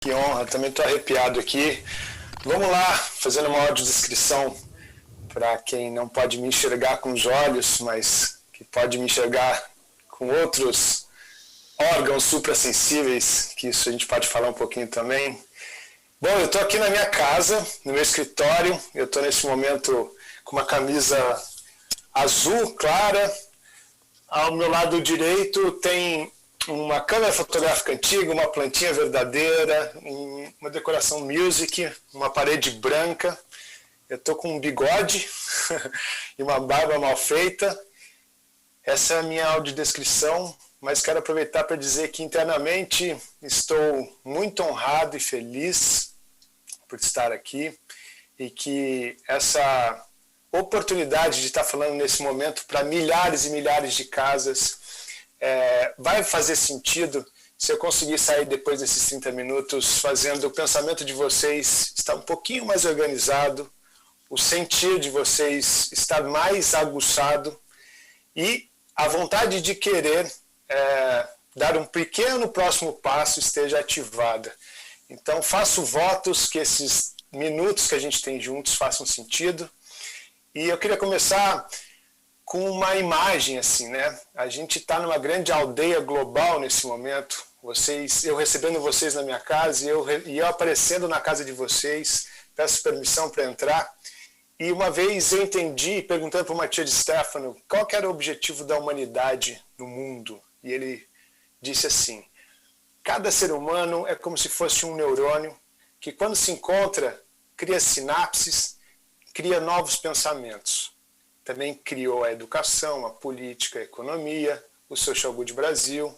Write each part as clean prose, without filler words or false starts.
Que honra, também estou arrepiado aqui. Vamos lá, fazendo uma audiodescrição para quem não pode me enxergar com os olhos, mas que pode me enxergar com outros órgãos suprassensíveis, que isso a gente pode falar um pouquinho também. Bom, eu estou aqui na minha casa, no meu escritório. Eu estou nesse momento com uma camisa azul clara. Ao meu lado direito tem uma câmera fotográfica antiga, uma plantinha verdadeira, uma decoração music, uma parede branca. Eu estou com um bigode e uma barba mal feita. Essa é a minha audiodescrição, mas quero aproveitar para dizer que internamente estou muito honrado e feliz por estar aqui e que essa oportunidade de estar falando nesse momento para milhares e milhares de casas vai fazer sentido se eu conseguir sair depois desses 30 minutos fazendo o pensamento de vocês estar um pouquinho mais organizado, o sentir de vocês estar mais aguçado e a vontade de querer dar um pequeno próximo passo esteja ativada. Então faço votos que esses minutos que a gente tem juntos façam sentido. E eu queria começar com uma imagem assim, né? A gente está numa grande aldeia global nesse momento. Eu recebendo vocês na minha casa e eu aparecendo na casa de vocês. Peço permissão para entrar. E uma vez eu entendi, perguntando para uma tia de Stefano, qual que era o objetivo da humanidade no mundo. E ele disse assim: cada ser humano é como se fosse um neurônio que quando se encontra, cria sinapses, cria novos pensamentos. Também criou a educação, a política, a economia, o Social Good Brasil,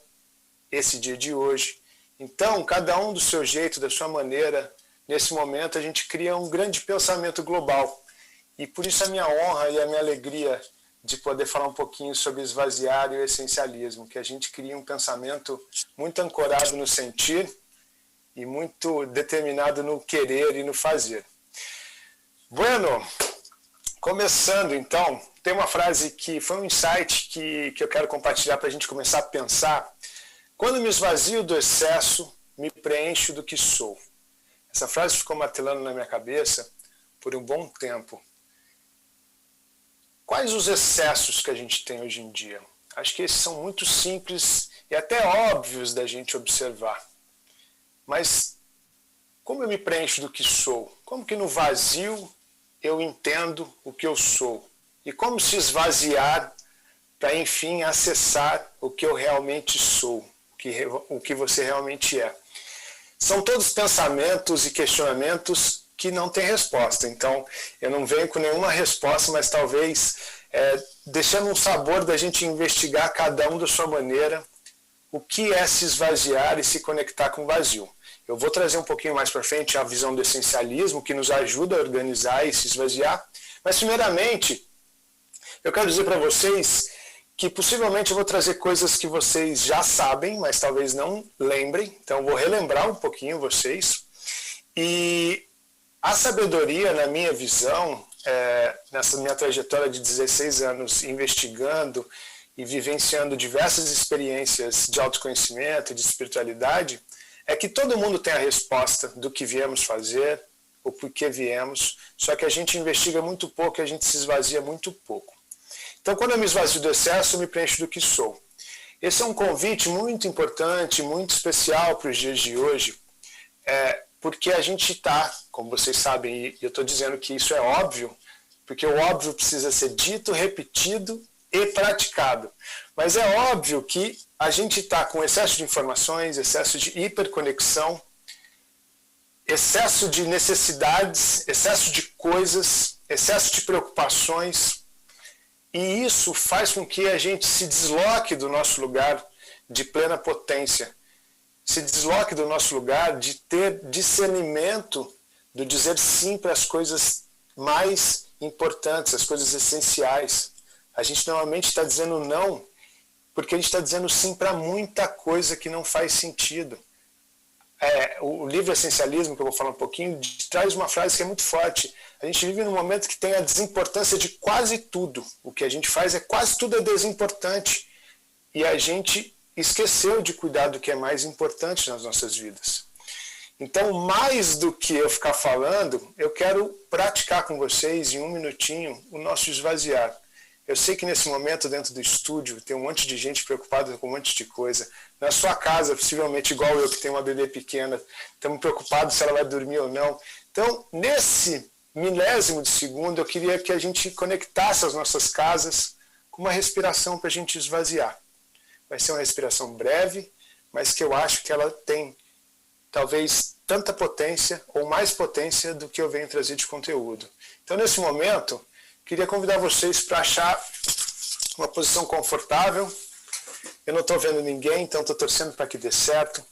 esse dia de hoje. Então, cada um do seu jeito, da sua maneira, nesse momento a gente cria um grande pensamento global. E por isso a minha honra e a minha alegria de poder falar um pouquinho sobre esvaziar e o essencialismo, que a gente cria um pensamento muito ancorado no sentir e muito determinado no querer e no fazer. Bueno, começando então, tem uma frase que foi um insight que eu quero compartilhar para a gente começar a pensar. Quando me esvazio do excesso, me preencho do que sou. Essa frase ficou martelando na minha cabeça por um bom tempo. Quais os excessos que a gente tem hoje em dia? Acho que esses são muito simples e até óbvios da gente observar. Mas como eu me preencho do que sou? Como que no vazio eu entendo o que eu sou? E como se esvaziar para, enfim, acessar o que eu realmente sou, o que você realmente é? São todos pensamentos e questionamentos que não têm resposta. Então, eu não venho com nenhuma resposta, mas talvez deixando um sabor da gente investigar cada um da sua maneira o que é se esvaziar e se conectar com o vazio. Eu vou trazer um pouquinho mais para frente a visão do essencialismo, que nos ajuda a organizar e se esvaziar. Mas, primeiramente, eu quero dizer para vocês que possivelmente eu vou trazer coisas que vocês já sabem, mas talvez não lembrem. Então, eu vou relembrar um pouquinho vocês. E a sabedoria, na minha visão, nessa minha trajetória de 16 anos investigando e vivenciando diversas experiências de autoconhecimento e de espiritualidade, é que todo mundo tem a resposta do que viemos fazer, o porquê viemos, só que a gente investiga muito pouco e a gente se esvazia muito pouco. Então, quando eu me esvazio do excesso, eu me preencho do que sou. Esse é um convite muito importante, muito especial para os dias de hoje, porque a gente está, como vocês sabem, e eu estou dizendo que isso é óbvio, porque o óbvio precisa ser dito, repetido e praticado. Mas é óbvio que a gente está com excesso de informações, excesso de hiperconexão, excesso de necessidades, excesso de coisas, excesso de preocupações, e isso faz com que a gente se desloque do nosso lugar de plena potência, se desloque do nosso lugar de ter discernimento, do dizer sim para as coisas mais importantes, as coisas essenciais. A gente normalmente está dizendo não, porque a gente está dizendo sim para muita coisa que não faz sentido. O livro Essencialismo, que eu vou falar um pouquinho, traz uma frase que é muito forte. A gente vive num momento que tem a desimportância de quase tudo. O que a gente faz quase tudo é desimportante. E a gente esqueceu de cuidar do que é mais importante nas nossas vidas. Então, mais do que eu ficar falando, eu quero praticar com vocês em um minutinho o nosso esvaziar. Eu sei que nesse momento dentro do estúdio tem um monte de gente preocupada com um monte de coisa. Na sua casa, possivelmente igual eu que tenho uma bebê pequena, estamos preocupados se ela vai dormir ou não. Então, nesse milésimo de segundo, eu queria que a gente conectasse as nossas casas com uma respiração para a gente esvaziar. Vai ser uma respiração breve, mas que eu acho que ela tem talvez tanta potência ou mais potência do que eu venho trazer de conteúdo. Então, nesse momento, queria convidar vocês para achar uma posição confortável. Eu não estou vendo ninguém, então estou torcendo para que dê certo.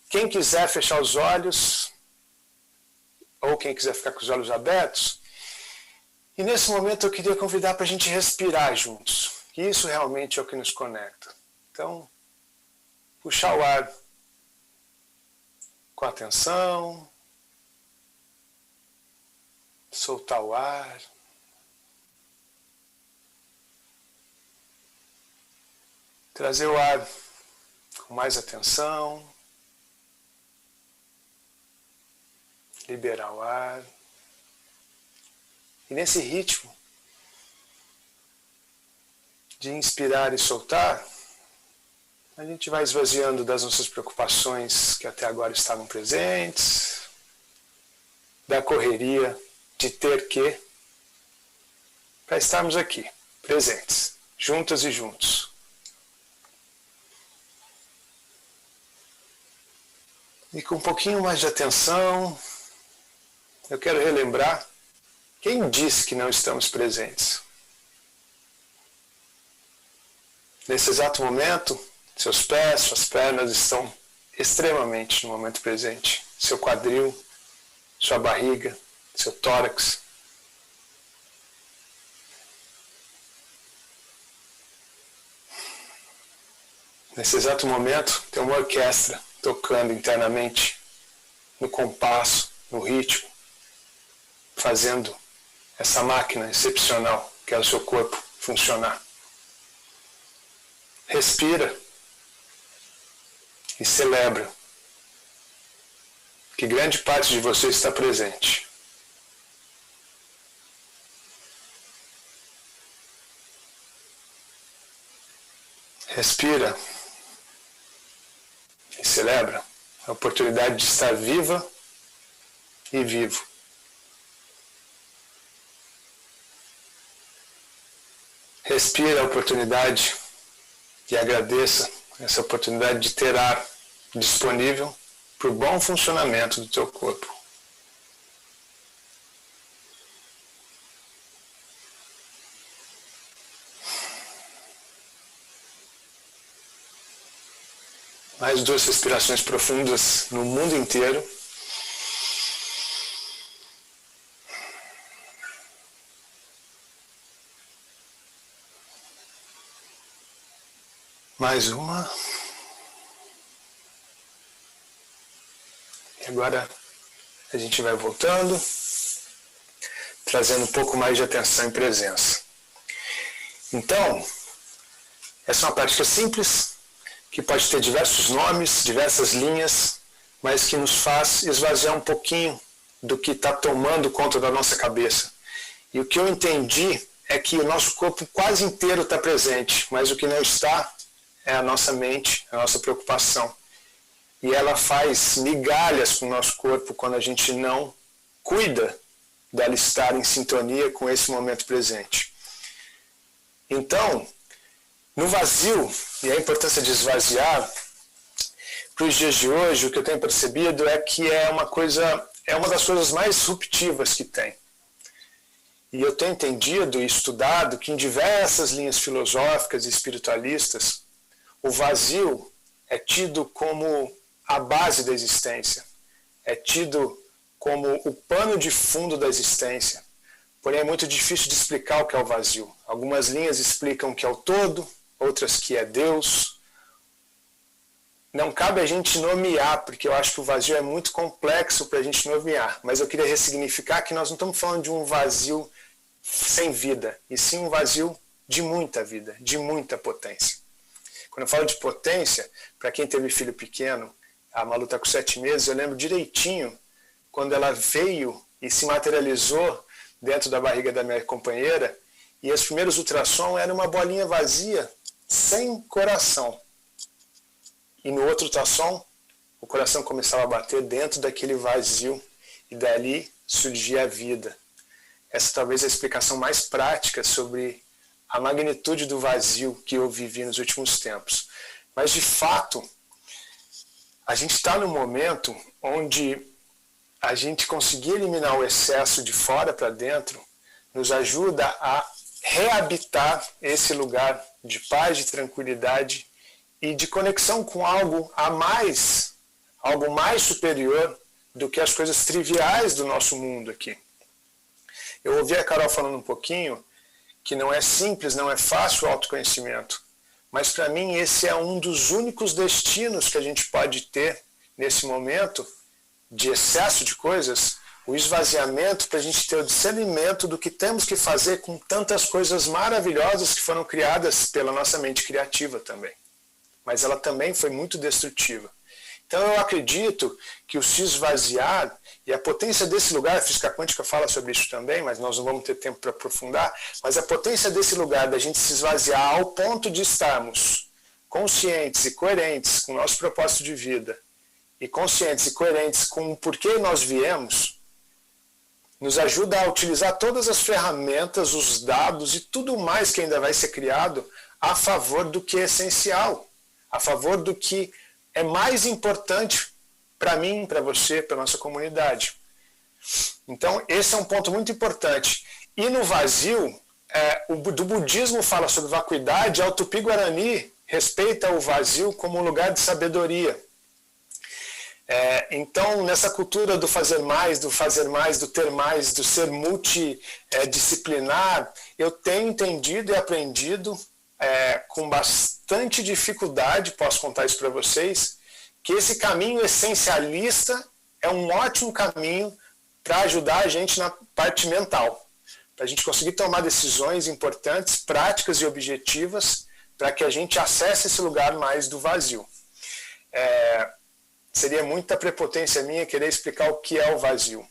Quem quiser fechar os olhos, ou quem quiser ficar com os olhos abertos. E nesse momento eu queria convidar para a gente respirar juntos. Que isso realmente é o que nos conecta. Então, puxar o ar com atenção, soltar o ar. Trazer o ar com mais atenção. Liberar o ar. E nesse ritmo de inspirar e soltar, a gente vai esvaziando das nossas preocupações que até agora estavam presentes, da correria de ter que, para estarmos aqui, presentes, juntas e juntos. E com um pouquinho mais de atenção, eu quero relembrar quem disse que não estamos presentes. Nesse exato momento, seus pés, suas pernas estão extremamente no momento presente. Seu quadril, sua barriga, seu tórax. Nesse exato momento, tem uma orquestra tocando internamente, no compasso, no ritmo, fazendo essa máquina excepcional que é o seu corpo funcionar. Respira e celebra que grande parte de você está presente. Respira e celebra a oportunidade de estar viva e vivo. Respira a oportunidade e agradeça essa oportunidade de ter ar disponível para o bom funcionamento do teu corpo. Mais 2 respirações profundas no mundo inteiro. Mais uma. E agora a gente vai voltando, trazendo um pouco mais de atenção e presença. Então, essa é uma prática simples, que pode ter diversos nomes, diversas linhas, mas que nos faz esvaziar um pouquinho do que está tomando conta da nossa cabeça. E o que eu entendi é que o nosso corpo quase inteiro está presente, mas o que não está é a nossa mente, a nossa preocupação. E ela faz migalhas com o nosso corpo quando a gente não cuida dela estar em sintonia com esse momento presente. Então, no vazio, e a importância de esvaziar, para os dias de hoje, o que eu tenho percebido é que é uma das coisas mais disruptivas que tem. E eu tenho entendido e estudado que em diversas linhas filosóficas e espiritualistas, o vazio é tido como a base da existência, é tido como o pano de fundo da existência. Porém, é muito difícil de explicar o que é o vazio. Algumas linhas explicam que é o todo, outras que é Deus. Não cabe a gente nomear, porque eu acho que o vazio é muito complexo para a gente nomear. Mas eu queria ressignificar que nós não estamos falando de um vazio sem vida, e sim um vazio de muita vida, de muita potência. Quando eu falo de potência, para quem teve filho pequeno, a Malu está com 7 meses, eu lembro direitinho quando ela veio e se materializou dentro da barriga da minha companheira, e os primeiros ultrassom era uma bolinha vazia, sem coração. E no outro ultrassom, o coração começava a bater dentro daquele vazio, e dali surgia a vida. Essa talvez é a explicação mais prática sobre a magnitude do vazio que eu vivi nos últimos tempos. Mas, de fato, a gente está num momento onde a gente conseguir eliminar o excesso de fora para dentro nos ajuda a reabitar esse lugar de paz, de tranquilidade e de conexão com algo a mais, algo mais superior do que as coisas triviais do nosso mundo aqui. Eu ouvi a Carol falando um pouquinho que não é simples, não é fácil o autoconhecimento, mas para mim esse é um dos únicos destinos que a gente pode ter nesse momento de excesso de coisas, o esvaziamento para a gente ter o discernimento do que temos que fazer com tantas coisas maravilhosas que foram criadas pela nossa mente criativa também. Mas ela também foi muito destrutiva. Então eu acredito que o se esvaziar e a potência desse lugar, a física quântica fala sobre isso também, mas nós não vamos ter tempo para aprofundar, mas a potência desse lugar da gente se esvaziar ao ponto de estarmos conscientes e coerentes com o nosso propósito de vida e conscientes e coerentes com o porquê nós viemos, nos ajuda a utilizar todas as ferramentas, os dados e tudo mais que ainda vai ser criado a favor do que é essencial, a favor do que é mais importante para mim, para você, para a nossa comunidade. Então, esse é um ponto muito importante. E no vazio, do budismo fala sobre vacuidade, o Tupi-Guarani respeita o vazio como um lugar de sabedoria. Então, nessa cultura do fazer mais, do ter mais, do ser multidisciplinar, eu tenho entendido e aprendido com bastante dificuldade, posso contar isso para vocês, que esse caminho essencialista é um ótimo caminho para ajudar a gente na parte mental, para a gente conseguir tomar decisões importantes, práticas e objetivas, para que a gente acesse esse lugar mais do vazio. Seria muita prepotência minha querer explicar o que é o vazio,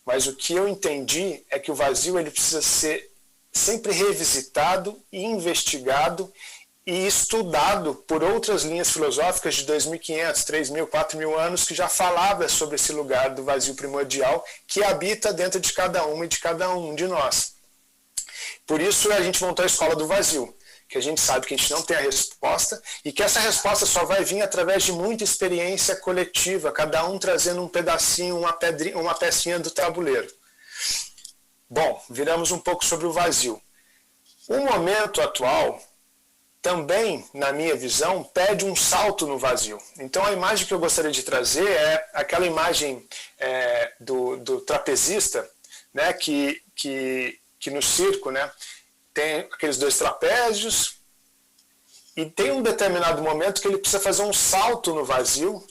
mas o que eu entendi é que o vazio ele precisa ser sempre revisitado e investigado e estudado por outras linhas filosóficas de 2.500, 3.000, 4.000 anos que já falava sobre esse lugar do vazio primordial que habita dentro de cada uma e de cada um de nós. Por isso a gente montou a Escola do Vazio, que a gente sabe que a gente não tem a resposta e que essa resposta só vai vir através de muita experiência coletiva, cada um trazendo um pedacinho, uma pecinha do tabuleiro. Bom, viramos um pouco sobre o vazio. O momento atual também, na minha visão, pede um salto no vazio. Então a imagem que eu gostaria de trazer é aquela imagem do trapezista, né, que no circo, né, tem aqueles 2 trapézios e tem um determinado momento que ele precisa fazer um salto no vazio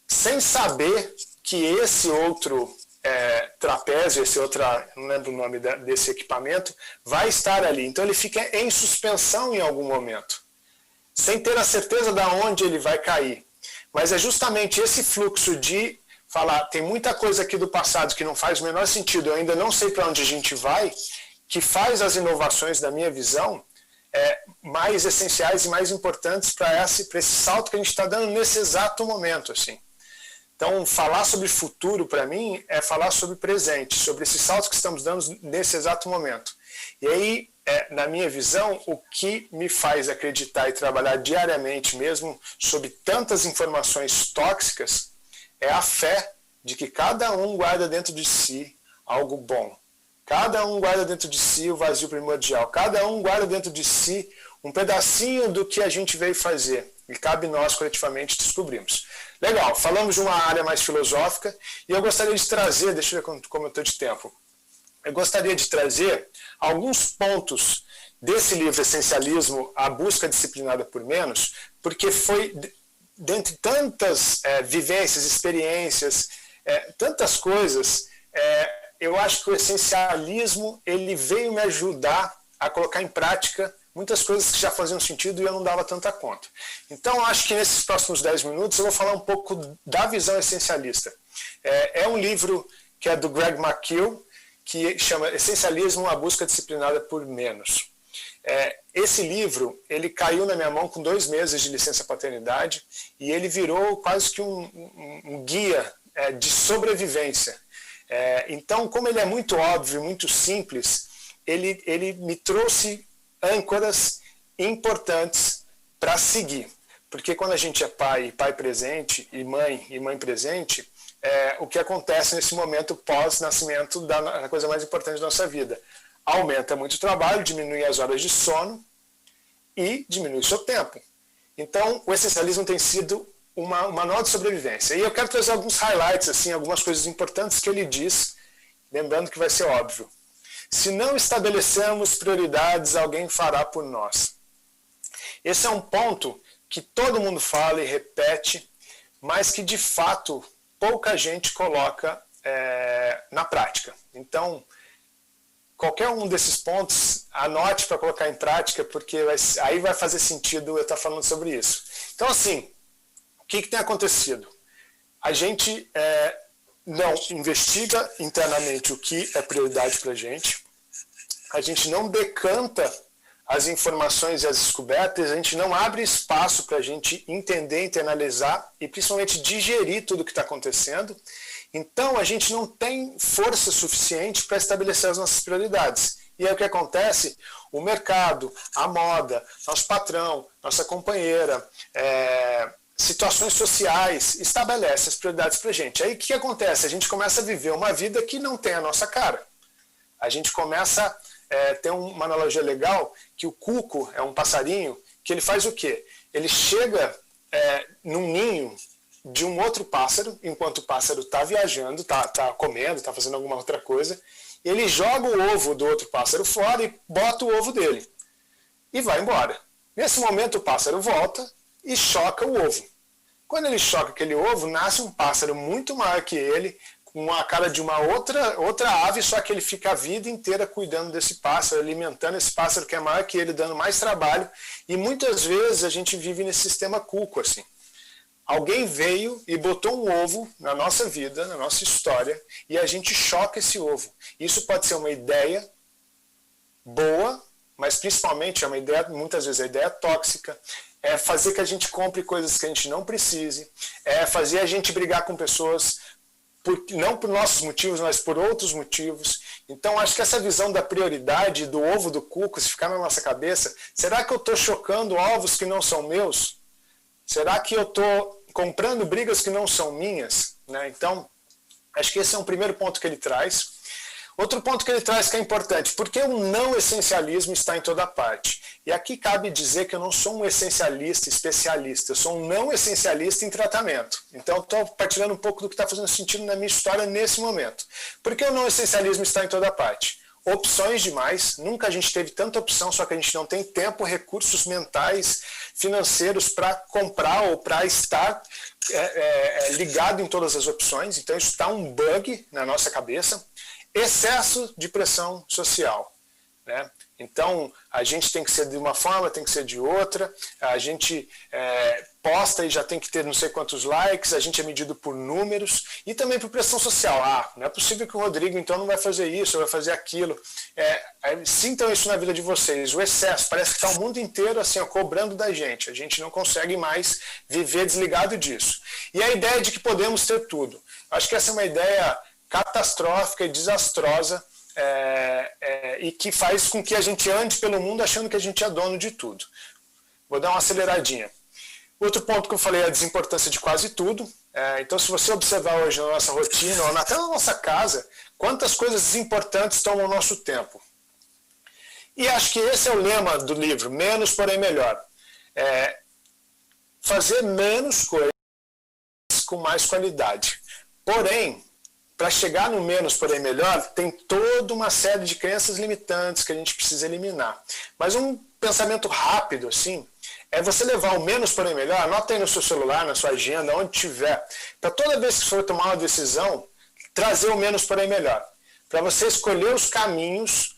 sem saber que esse outro trapézio, esse outro, não lembro o nome desse equipamento, vai estar ali. Então ele fica em suspensão em algum momento, sem ter a certeza de onde ele vai cair. Mas é justamente esse fluxo de falar, tem muita coisa aqui do passado que não faz o menor sentido, eu ainda não sei para onde a gente vai, que faz as inovações, da minha visão, mais essenciais e mais importantes para esse salto que a gente está dando nesse exato momento. Assim. Então, falar sobre futuro, para mim, é falar sobre presente, sobre esse salto que estamos dando nesse exato momento. E aí, na minha visão, o que me faz acreditar e trabalhar diariamente mesmo sobre tantas informações tóxicas é a fé de que cada um guarda dentro de si algo bom. Cada um guarda dentro de si o vazio primordial. Cada um guarda dentro de si um pedacinho do que a gente veio fazer. E cabe nós, coletivamente, descobrirmos. Legal, falamos de uma área mais filosófica e eu gostaria de trazer, deixa eu ver como eu estou de tempo. Eu gostaria de trazer alguns pontos desse livro Essencialismo, A Busca Disciplinada por Menos, porque foi, dentre tantas vivências, experiências, tantas coisas, eu acho que o essencialismo ele veio me ajudar a colocar em prática muitas coisas que já faziam sentido e eu não dava tanta conta. Então, acho que nesses próximos 10 minutos eu vou falar um pouco da visão essencialista. É um livro que é do Greg McKeown, que chama Essencialismo, a busca disciplinada por menos. Esse livro, ele caiu na minha mão com 2 meses de licença paternidade e ele virou quase que um guia de sobrevivência. Então, como ele é muito óbvio, muito simples, ele me trouxe âncoras importantes para seguir. Porque quando a gente é pai, e pai presente, e mãe presente, o que acontece nesse momento pós-nascimento da coisa mais importante da nossa vida? Aumenta muito o trabalho, diminui as horas de sono e diminui o seu tempo. Então, o essencialismo tem sido um manual de sobrevivência. E eu quero trazer alguns highlights, assim, algumas coisas importantes que ele diz, lembrando que vai ser óbvio. Se não estabelecemos prioridades, alguém fará por nós. Esse é um ponto que todo mundo fala e repete, mas que, de fato, pouca gente coloca na prática. Então, qualquer um desses pontos, anote para colocar em prática, porque aí vai fazer sentido eu estar falando sobre isso. Então, assim, o que tem acontecido? A gente não investiga internamente o que é prioridade para a gente não decanta as informações e as descobertas, a gente não abre espaço para a gente entender, internalizar e principalmente digerir tudo o que está acontecendo. Então, a gente não tem força suficiente para estabelecer as nossas prioridades. E aí o que acontece? O mercado, a moda, nosso patrão, nossa companheira, situações sociais, estabelece as prioridades para a gente. Aí o que acontece? A gente começa a viver uma vida que não tem a nossa cara. A gente começa tem uma analogia legal, que o cuco é um passarinho, que ele faz o quê? Ele chega num ninho de um outro pássaro, enquanto o pássaro está viajando, está comendo, está fazendo alguma outra coisa, e ele joga o ovo do outro pássaro fora e bota o ovo dele. E vai embora. Nesse momento o pássaro volta e choca o ovo. Quando ele choca aquele ovo, nasce um pássaro muito maior que ele, com a cara de uma outra ave, só que ele fica a vida inteira cuidando desse pássaro, alimentando esse pássaro que é maior que ele, dando mais trabalho. E muitas vezes a gente vive nesse sistema cuco, assim. Alguém veio e botou um ovo na nossa vida, na nossa história, e a gente choca esse ovo. Isso pode ser uma ideia boa, mas principalmente é uma ideia, muitas vezes, a ideia tóxica, é fazer que a gente compre coisas que a gente não precise, é fazer a gente brigar com pessoas, não por nossos motivos, mas por outros motivos. Então, acho que essa visão da prioridade do ovo do cuco, se ficar na nossa cabeça, será que eu estou chocando ovos que não são meus? Será que eu estou comprando brigas que não são minhas? Né? Então, acho que esse é um primeiro ponto que ele traz. Outro ponto que ele traz que é importante, porque o não essencialismo está em toda parte. E aqui cabe dizer que eu não sou um essencialista especialista, eu sou um não essencialista em tratamento. Então, estou partilhando um pouco do que está fazendo sentido na minha história nesse momento. Porque o não essencialismo está em toda parte. Opções demais, nunca a gente teve tanta opção, só que a gente não tem tempo, recursos mentais, financeiros para comprar ou para estar ligado em todas as opções. Então, isso está um bug na nossa cabeça. Excesso de pressão social, né? Então, a gente tem que ser de uma forma, tem que ser de outra, a gente posta e já tem que ter não sei quantos likes, a gente é medido por números e também por pressão social. Não é possível que o Rodrigo então não vai fazer isso, vai fazer aquilo. Sintam isso na vida de vocês, o excesso, parece que está o mundo inteiro assim, cobrando da gente, a gente não consegue mais viver desligado disso. E a ideia de que podemos ter tudo, acho que essa é uma ideia catastrófica e desastrosa, e que faz com que a gente ande pelo mundo achando que a gente é dono de tudo. Vou dar uma aceleradinha. Outro ponto que eu falei é a desimportância de quase tudo. Então, se você observar hoje na nossa rotina, ou até na nossa casa, quantas coisas desimportantes tomam o nosso tempo. E acho que esse é o lema do livro, menos porém melhor. Fazer menos coisas com mais qualidade. Porém, para chegar no menos, porém melhor, tem toda uma série de crenças limitantes que a gente precisa eliminar. Mas um pensamento rápido, assim, é você levar o menos, porém melhor, anota aí no seu celular, na sua agenda, onde tiver, para toda vez que for tomar uma decisão, trazer o menos, porém melhor. Para você escolher os caminhos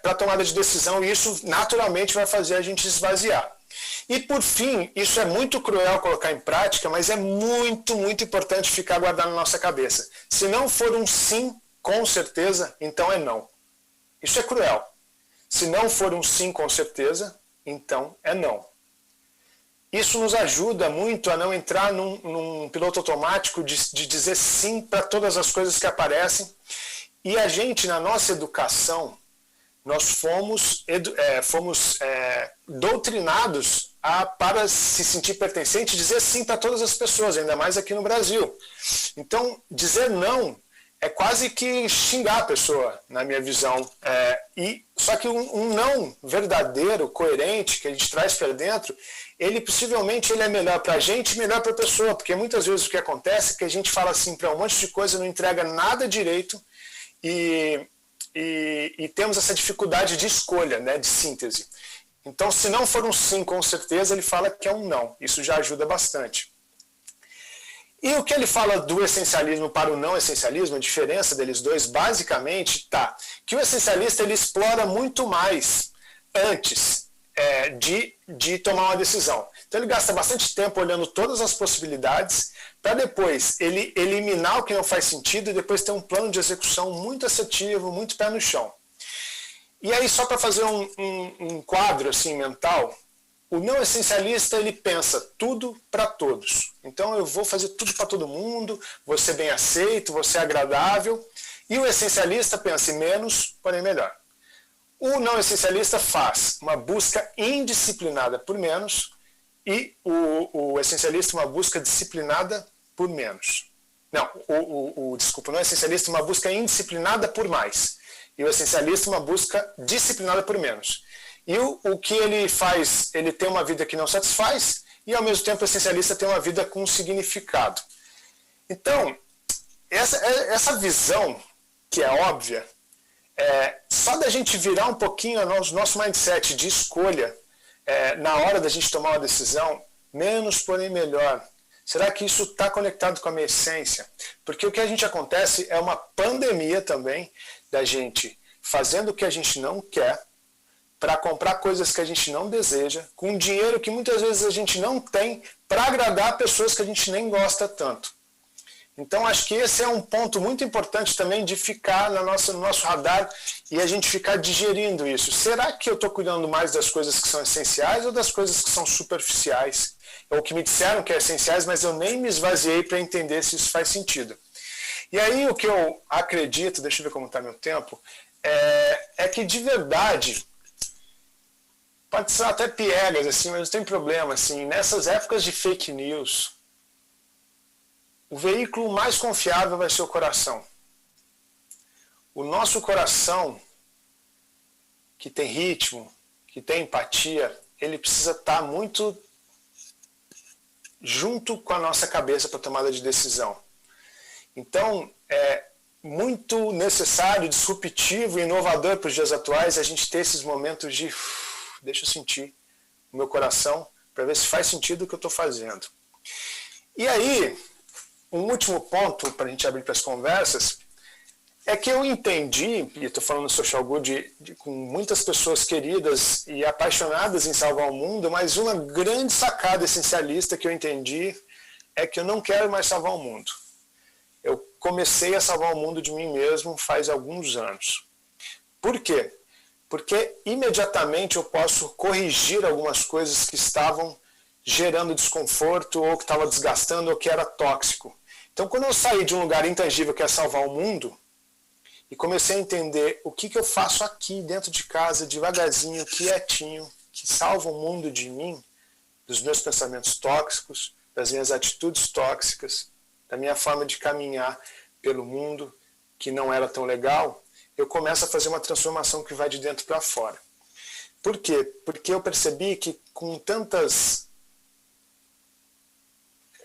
para tomada de decisão, e isso naturalmente vai fazer a gente esvaziar. E por fim, isso é muito cruel colocar em prática, mas é muito, muito importante ficar guardado na nossa cabeça. Se não for um sim, com certeza, então é não. Isso é cruel. Se não for um sim, com certeza, então é não. Isso nos ajuda muito a não entrar num piloto automático de dizer sim para todas as coisas que aparecem. E a gente, na nossa educação, nós fomos doutrinados para se sentir pertencente, dizer sim para todas as pessoas, ainda mais aqui no Brasil. Então, dizer não é quase que xingar a pessoa, na minha visão. Só que um não verdadeiro, coerente, que a gente traz para dentro, ele possivelmente é melhor para a gente e melhor para a pessoa, porque muitas vezes o que acontece é que a gente fala assim para um monte de coisa, não entrega nada direito e temos essa dificuldade de escolha, né, de síntese. Então, se não for um sim, com certeza, ele fala que é um não. Isso já ajuda bastante. E o que ele fala do essencialismo para o não essencialismo, a diferença deles dois, basicamente, que o essencialista ele explora muito mais antes de tomar uma decisão. Então ele gasta bastante tempo olhando todas as possibilidades, para depois ele eliminar o que não faz sentido e depois ter um plano de execução muito assertivo, muito pé no chão. E aí, só para fazer um quadro assim, mental, o não essencialista ele pensa tudo para todos. Então eu vou fazer tudo para todo mundo, vou ser bem aceito, vou ser agradável. E o essencialista pensa em menos, porém melhor. O não essencialista faz uma busca indisciplinada por menos e o essencialista uma busca disciplinada por menos. Não, desculpa, o não essencialista uma busca indisciplinada por mais. E o essencialista uma busca disciplinada por menos. E o que ele faz, ele tem uma vida que não satisfaz e ao mesmo tempo o essencialista tem uma vida com significado. Então, essa visão, que é óbvia, só da gente virar um pouquinho o nosso mindset de escolha na hora da gente tomar uma decisão, menos porém melhor. Será que isso está conectado com a minha essência? Porque o que a gente acontece é uma pandemia também da gente fazendo o que a gente não quer, para comprar coisas que a gente não deseja, com dinheiro que muitas vezes a gente não tem, para agradar pessoas que a gente nem gosta tanto. Então acho que esse é um ponto muito importante também de ficar no nosso radar e a gente ficar digerindo isso. Será que eu estou cuidando mais das coisas que são essenciais ou das coisas que são superficiais? Ou que me disseram que é essenciais, mas eu nem me esvaziei para entender se isso faz sentido. E aí o que eu acredito, deixa eu ver como está meu tempo, é que de verdade, pode ser até piegas, assim, mas não tem problema. Assim, nessas épocas de fake news, o veículo mais confiável vai ser o coração. O nosso coração, que tem ritmo, que tem empatia, ele precisa estar muito junto com a nossa cabeça para tomada de decisão. Então, é muito necessário, disruptivo e inovador para os dias atuais a gente ter esses momentos de deixa eu sentir o meu coração para ver se faz sentido o que eu estou fazendo. E aí, um último ponto para a gente abrir para as conversas é que eu entendi, e estou falando no Social Good com muitas pessoas queridas e apaixonadas em salvar o mundo, mas uma grande sacada essencialista que eu entendi é que eu não quero mais salvar o mundo. Eu comecei a salvar o mundo de mim mesmo faz alguns anos. Por quê? Porque imediatamente eu posso corrigir algumas coisas que estavam gerando desconforto, ou que estava desgastando, ou que era tóxico. Então, quando eu saí de um lugar intangível que é salvar o mundo, e comecei a entender o que eu faço aqui dentro de casa, devagarzinho, quietinho, que salva o mundo de mim, dos meus pensamentos tóxicos, das minhas atitudes tóxicas, da minha forma de caminhar pelo mundo, que não era tão legal, eu começo a fazer uma transformação que vai de dentro para fora. Por quê? Porque eu percebi que com tantas...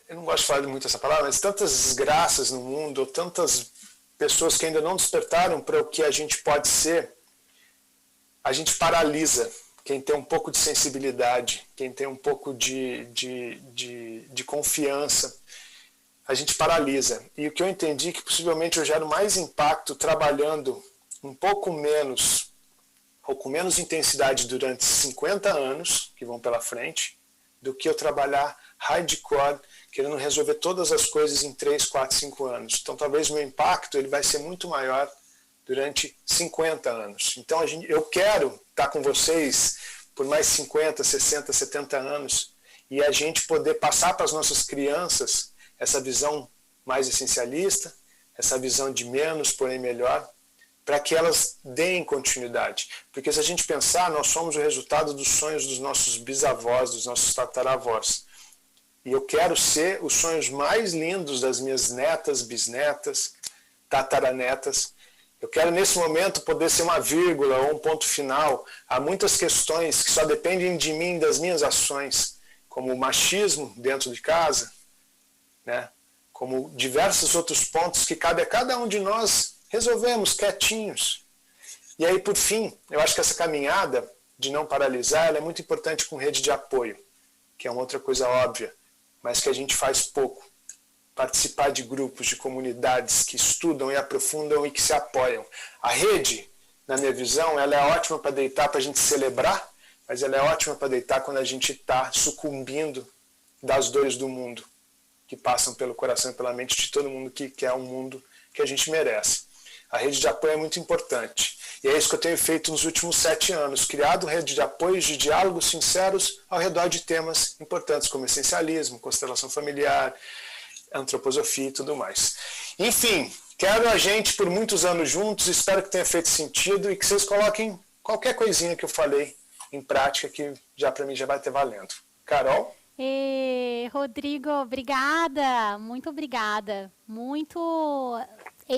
Eu não gosto de falar muito essa palavra, mas tantas desgraças no mundo, tantas pessoas que ainda não despertaram para o que a gente pode ser, a gente paralisa quem tem um pouco de sensibilidade, quem tem um pouco de confiança, a gente paralisa. E o que eu entendi é que possivelmente eu gero mais impacto trabalhando um pouco menos ou com menos intensidade durante 50 anos, que vão pela frente, do que eu trabalhar hardcore, querendo resolver todas as coisas em 3, 4, 5 anos. Então, talvez o meu impacto ele vai ser muito maior durante 50 anos. Então, eu quero estar com vocês por mais 50, 60, 70 anos e a gente poder passar para as nossas crianças essa visão mais essencialista, essa visão de menos, porém melhor, para que elas deem continuidade. Porque se a gente pensar, nós somos o resultado dos sonhos dos nossos bisavós, dos nossos tataravós. E eu quero ser os sonhos mais lindos das minhas netas, bisnetas, tataranetas. Eu quero, nesse momento, poder ser uma vírgula ou um ponto final a muitas questões que só dependem de mim, das minhas ações, como o machismo dentro de casa, né? Como diversos outros pontos que cabe a cada um de nós resolvemos quietinhos. E aí, por fim, eu acho que essa caminhada de não paralisar ela é muito importante com rede de apoio, que é uma outra coisa óbvia, mas que a gente faz pouco. Participar de grupos, de comunidades que estudam e aprofundam e que se apoiam. A rede, na minha visão, ela é ótima para deitar, para a gente celebrar, mas ela é ótima para deitar quando a gente está sucumbindo das dores do mundo, que passam pelo coração e pela mente de todo mundo que quer um mundo que a gente merece. A rede de apoio é muito importante. E é isso que eu tenho feito nos últimos 7 anos, criado rede de apoios, de diálogos sinceros ao redor de temas importantes como essencialismo, constelação familiar, antroposofia e tudo mais. Enfim, quero a gente por muitos anos juntos, espero que tenha feito sentido e que vocês coloquem qualquer coisinha que eu falei em prática que já para mim já vai ter valendo. Carol? Rodrigo, obrigada, muito obrigada. Muito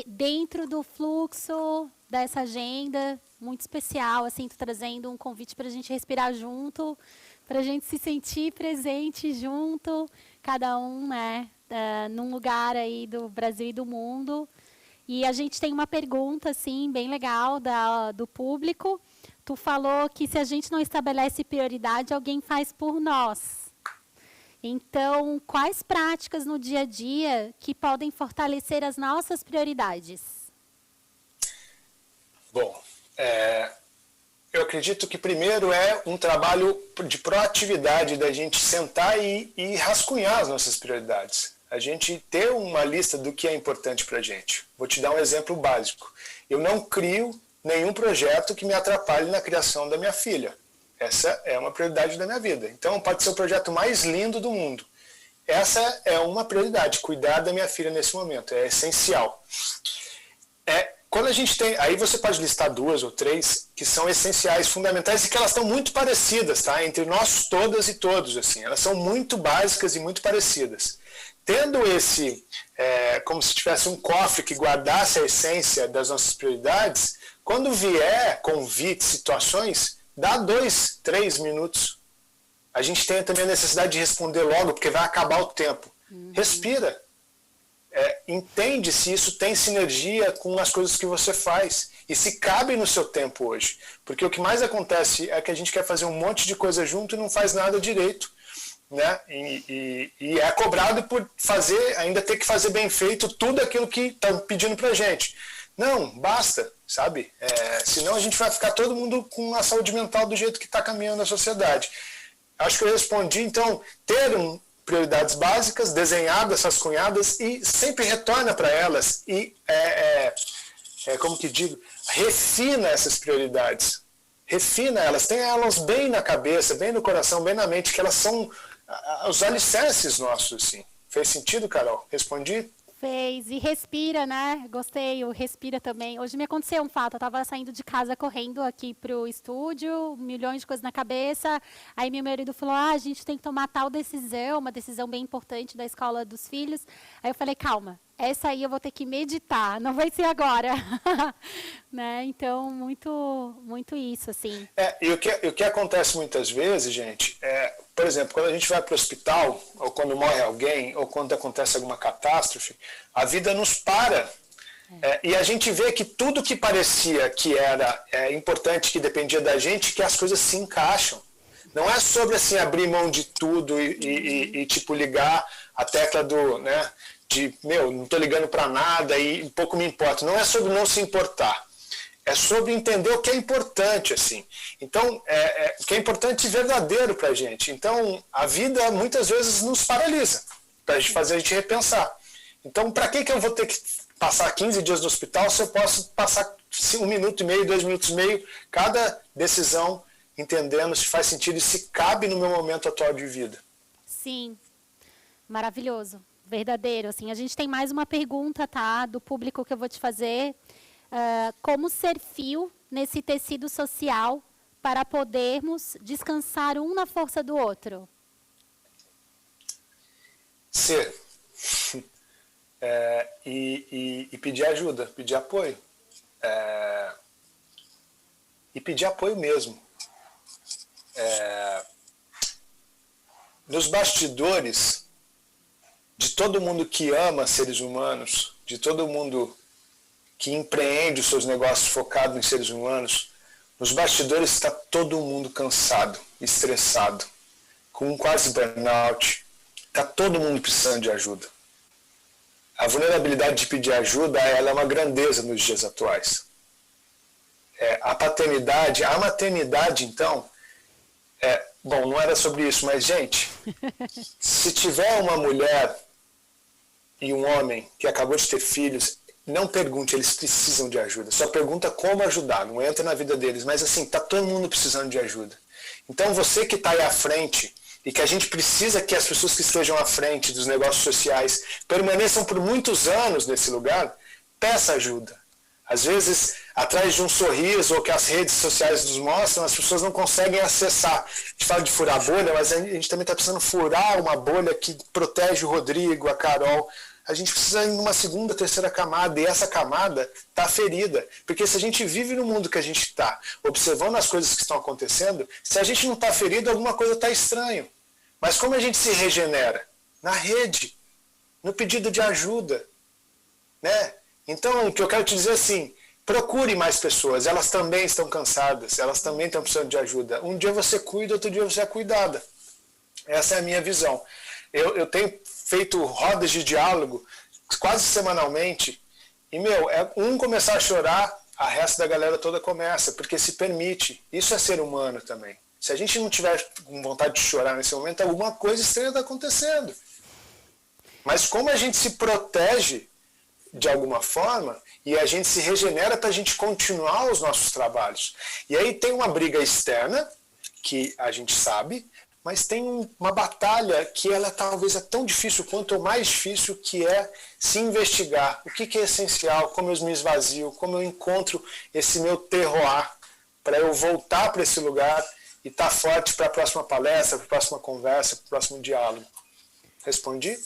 dentro do fluxo dessa agenda, muito especial, assim, tô trazendo um convite para a gente respirar junto, para a gente se sentir presente junto, cada um, né, num lugar aí do Brasil e do mundo. E a gente tem uma pergunta, assim, bem legal do público. Tu falou que se a gente não estabelece prioridade, alguém faz por nós. Então, quais práticas no dia a dia que podem fortalecer as nossas prioridades? Bom, eu acredito que primeiro é um trabalho de proatividade, da gente sentar e rascunhar as nossas prioridades. A gente ter uma lista do que é importante para a gente. Vou te dar um exemplo básico. Eu não crio nenhum projeto que me atrapalhe na criação da minha filha. Essa é uma prioridade da minha vida. Então, pode ser o projeto mais lindo do mundo. Essa é uma prioridade, cuidar da minha filha nesse momento. É essencial. Quando a gente tem... Aí você pode listar 2 ou 3 que são essenciais, fundamentais, e que elas estão muito parecidas, tá? Entre nós todas e todos, assim. Elas são muito básicas e muito parecidas. Tendo esse... como se tivesse um cofre que guardasse a essência das nossas prioridades, quando vier convites, situações... Dá 2, 3 minutos. A gente tem também a necessidade de responder logo, porque vai acabar o tempo. Respira. Entende se isso tem sinergia com as coisas que você faz. E se cabe no seu tempo hoje. Porque o que mais acontece é que a gente quer fazer um monte de coisa junto e não faz nada direito. Né? E é cobrado por ainda ter que fazer bem feito tudo aquilo que estão pedindo pra gente. Não, basta, sabe? Senão a gente vai ficar todo mundo com a saúde mental do jeito que está caminhando a sociedade. Acho que eu respondi, então, ter prioridades básicas, desenhadas, rascunhadas, e sempre retorna para elas e, como que digo, refina essas prioridades. Refina elas, tenha elas bem na cabeça, bem no coração, bem na mente, que elas são os alicerces nossos, assim. Fez sentido, Carol? Respondi? Fez. E respira, né? Gostei, o respira também. Hoje me aconteceu um fato, eu estava saindo de casa correndo aqui pro estúdio, milhões de coisas na cabeça, aí meu marido falou, a gente tem que tomar tal decisão, uma decisão bem importante da escola dos filhos. Aí eu falei, calma, essa aí eu vou ter que meditar, não vai ser agora. Né? Então, muito isso, assim. E o que acontece muitas vezes, gente, por exemplo, quando a gente vai para o hospital, ou quando morre alguém, ou quando acontece alguma catástrofe, a vida nos para. E a gente vê que tudo que parecia que era importante, que dependia da gente, que as coisas se encaixam. Não é sobre assim, abrir mão de tudo e tipo, ligar a tecla do... Né, não estou ligando para nada e pouco me importa. Não é sobre não se importar. É sobre entender o que é importante, assim. Então, o que é importante e verdadeiro para a gente. Então, a vida muitas vezes nos paralisa, para fazer a gente repensar. Então, para que eu vou ter que passar 15 dias no hospital se eu posso passar 1 minuto e meio, 2 minutos e meio, cada decisão, entendendo se faz sentido e se cabe no meu momento atual de vida? Sim, maravilhoso, verdadeiro. Assim, a gente tem mais uma pergunta, tá, do público que eu vou te fazer. Como ser fio nesse tecido social para podermos descansar um na força do outro? Ser. E pedir ajuda, pedir apoio. E pedir apoio mesmo. Nos bastidores de todo mundo que ama seres humanos, de todo mundo que empreende os seus negócios focados em seres humanos, nos bastidores está todo mundo cansado, estressado, com quase burnout. Está todo mundo precisando de ajuda. A vulnerabilidade de pedir ajuda, ela é uma grandeza nos dias atuais. A maternidade, então, bom, não era sobre isso, mas, gente, se tiver uma mulher e um homem que acabou de ter filhos, não pergunte, eles precisam de ajuda. Só pergunta como ajudar, não entra na vida deles. Mas assim, está todo mundo precisando de ajuda. Então você que está aí à frente, e que a gente precisa que as pessoas que estejam à frente dos negócios sociais permaneçam por muitos anos nesse lugar, peça ajuda. Às vezes, atrás de um sorriso ou que as redes sociais nos mostram, as pessoas não conseguem acessar. A gente fala de furar bolha, mas a gente também está precisando furar uma bolha que protege o Rodrigo, a Carol. A gente precisa ir numa segunda, terceira camada, e essa camada está ferida. Porque se a gente vive no mundo que a gente está, observando as coisas que estão acontecendo, se a gente não está ferido, alguma coisa está estranho. Mas como a gente se regenera? Na rede, no pedido de ajuda. Né? Então, o que eu quero te dizer é assim, procure mais pessoas, elas também estão cansadas, elas também estão precisando de ajuda. Um dia você cuida, outro dia você é cuidada. Essa é a minha visão. Eu tenho feito rodas de diálogo quase semanalmente e, um começar a chorar, a resto da galera toda começa, porque se permite. Isso é ser humano também. Se a gente não tiver com vontade de chorar nesse momento, alguma coisa estranha está acontecendo. Mas como a gente se protege de alguma forma e a gente se regenera para a gente continuar os nossos trabalhos. E aí tem uma briga externa, que a gente sabe, mas tem uma batalha que ela talvez é tão difícil quanto ou mais difícil, que é se investigar. O que é essencial, como eu me esvazio, como eu encontro esse meu terroir para eu voltar para esse lugar e estar forte para a próxima palestra, para a próxima conversa, para o próximo diálogo. Respondi?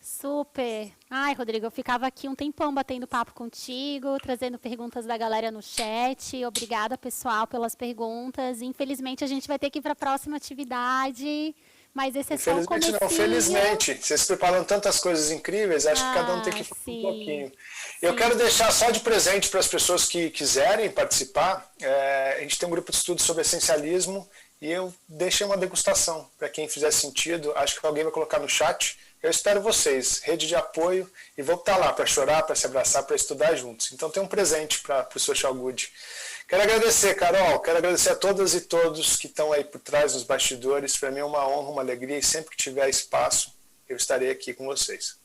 Super. Ai, Rodrigo, eu ficava aqui um tempão batendo papo contigo, trazendo perguntas da galera no chat. Obrigada, pessoal, pelas perguntas. Infelizmente, a gente vai ter que ir para a próxima atividade, mas esse é só o comecinho. Não, felizmente. Vocês preparam tantas coisas incríveis, acho que cada um tem que falar um pouquinho. Eu quero deixar só de presente para as pessoas que quiserem participar. A gente tem um grupo de estudos sobre essencialismo e eu deixei uma degustação para quem fizer sentido. Acho que alguém vai colocar no chat. Eu espero vocês, rede de apoio, e vou estar lá para chorar, para se abraçar, para estudar juntos. Então tem um presente para o Social Good. Quero agradecer, Carol, quero agradecer a todas e todos que estão aí por trás nos bastidores. Para mim é uma honra, uma alegria, e sempre que tiver espaço, eu estarei aqui com vocês.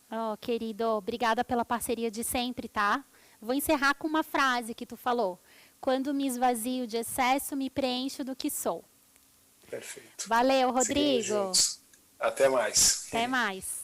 Oh, querido, obrigada pela parceria de sempre, tá? Vou encerrar com uma frase que tu falou. Quando me esvazio de excesso, me preencho do que sou. Perfeito. Valeu, Rodrigo. Até mais. Até mais.